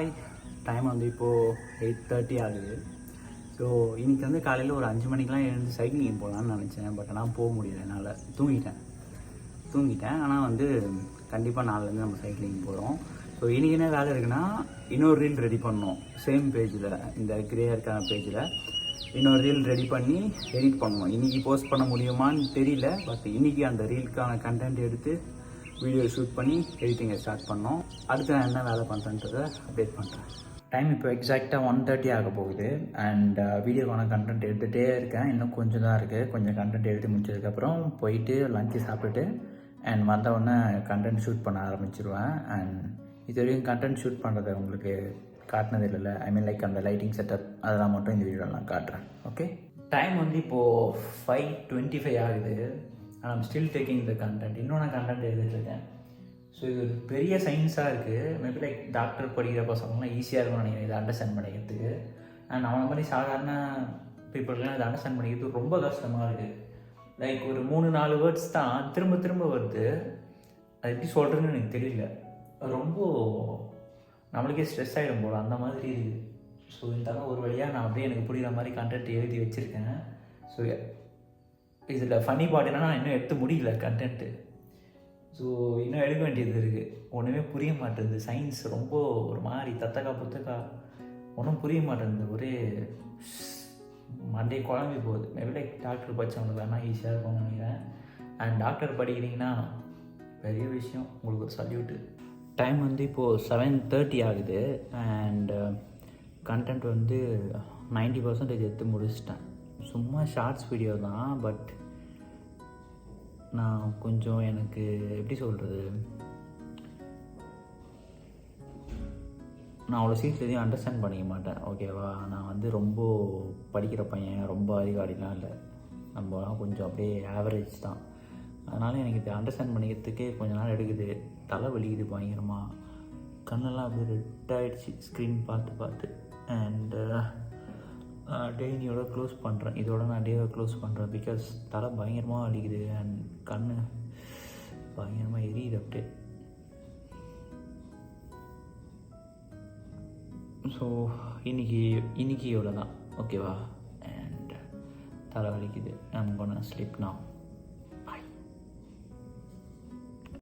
Hi, time வந்து இப்போது 8:30 ஆகுது. ஸோ இன்றைக்கி வந்து காலையில் ஒரு 5 மணிக்கெலாம் எழுந்து சைக்கிளிங் போகலான்னு நினச்சேன். பட் ஆனால் போக முடியல என்னால். தூங்கிட்டேன். ஆனால் வந்து கண்டிப்பாக நாளிலேருந்து நம்ம சைக்கிளிங் போகிறோம். ஸோ இன்றைக்கி என்ன வேலை இருக்குன்னா, இன்னொரு ரீல் ரெடி பண்ணோம். சேம் பேஜில், இந்த கிரியேயருக்கான பேஜில் இன்னொரு ரீல் ரெடி பண்ணி எடிட் பண்ணணும். இன்றைக்கி போஸ்ட் பண்ண முடியுமான்னு தெரியல. பட் இன்றைக்கி அந்த ரீலுக்கான கண்டென்ட் எடுத்து வீடியோ ஷூட் பண்ணி எடிட்டிங்கை ஸ்டார்ட் பண்ணோம். அடுத்து நான் என்ன வேலை பண்ணுறேன்றதை அப்டேட் பண்ணுறேன். டைம் இப்போ எக்ஸாக்டாக 1:30 ஆக போகுது. அண்ட் வீடியோக்கான கண்டென்ட் எடுத்துகிட்டே இருக்கேன். இன்னும் கொஞ்சம் தான் இருக்குது. கொஞ்சம் கண்டென்ட் எடுத்து முடிச்சதுக்கப்புறம் போயிட்டு லஞ்சு சாப்பிட்டுட்டு அண்ட் வந்தவுடனே கண்டென்ட் ஷூட் பண்ண ஆரம்பிச்சிருவேன். அண்ட் இது வரைக்கும் கண்டென்ட் ஷூட் பண்ணுறதை உங்களுக்கு காட்டினது இல்லைல்ல. ஐ மீன் லைக் அந்த லைட்டிங் செட்டப் அதெல்லாம் மட்டும் இந்த வீடியோவில் நான் காட்டுறேன். ஓகே, டைம் வந்து இப்போது 5:25 ஆகுது. I'm still taking the content. இன்னும் நான் கண்டென்ட் எழுதிட்டுருக்கேன். ஸோ இது ஒரு பெரிய சயின்ஸாக இருக்குது. மேபி லைக் டாக்டர் படிக்கிற பசங்களாம் ஈஸியாக இருக்கும்னு நினைக்கிறேன் இதை அண்டர்ஸ்டாண்ட் பண்ணிக்கிறதுக்கு. அண்ட் அவனை மாதிரி சாதாரண பீப்புளுக்குலாம் இதை அண்டர்ஸ்டாண்ட் பண்ணிக்கிறது ரொம்ப கஷ்டமாக இருக்குது. லைக் ஒரு 3-4 வேர்ட்ஸ் தான் திரும்ப திரும்ப வருது. அது எப்படி சொல்கிறதுன்னு எனக்கு தெரியல. ரொம்ப நம்மளுக்கே ஸ்ட்ரெஸ் ஆகிடும் போல் அந்த மாதிரி இருக்குது. ஸோ இருந்தாலும் ஒரு வழியாக நான் அப்படியே எனக்கு புரிகிற மாதிரி கண்டென்ட் எழுதி வச்சுருக்கேன். ஸோ இதில் ஃபன்னி பார்ட் என்னன்னா, நான் இன்னும் எடுத்து முடியல கண்டென்ட்டு. ஸோ இன்னும் எடுக்க வேண்டியது இருக்குது. ஒன்றுமே புரிய மாட்டேங்குது. சயின்ஸ் ரொம்ப ஒரு மாதிரி புத்தக்கா ஒன்றும் புரிய மாட்டேங்குது. ஒரே மண்டே குழம்பி போகுது. மேபி லைக் டாக்டர் படித்தவங்களுக்கு வேணால் ஈஸியாக இருக்கும்னு நினைக்கிறேன். அண்ட் டாக்டர் படிக்கிறீங்கன்னா பெரிய விஷயம், உங்களுக்கு ஒரு சல்யூட்டு. டைம் வந்து இப்போது 7:30 ஆகுது. அண்ட் கண்டென்ட் வந்து 90% எடுத்து முடிச்சிட்டேன். சும்மா ஷார்ட்ஸ் வீடியோ தான். பட் நான் கொஞ்சம் எனக்கு எப்படி சொல்கிறது, நான் அவ்வளோ சீக்கிரம் எதையும் அண்டர்ஸ்டாண்ட் பண்ணிக்க மாட்டேன். ஓகேவா, நான் வந்து ரொம்ப படிக்கிற பையன், ரொம்ப அதிகாரிலாம் இல்லை. நம்மலாம் கொஞ்சம் அப்படியே ஆவரேஜ் தான். அதனால் எனக்கு இதை அண்டர்ஸ்டாண்ட் பண்ணிக்கிறதுக்கே கொஞ்ச நாள் எடுக்குது. தலை வலிக்குது பயங்கரமாக. கண்ணெல்லாம் அப்படியே ரெட் ஆகிடுச்சு ஸ்க்ரீன் பார்த்து. அண்டு டே இதோட க்ளோஸ் பண்ணுறேன். நான் டேவை க்ளோஸ் பண்ணுறேன். பிகாஸ் தலை பயங்கரமாக வலிக்குது. அண்ட் கண் பயங்கரமாக எரியுது அப்படியே. ஸோ இன்னைக்கு இவ்வளோ தான். ஓகேவா, அண்ட் தலை வலிக்குது. I'm gonna sleep now.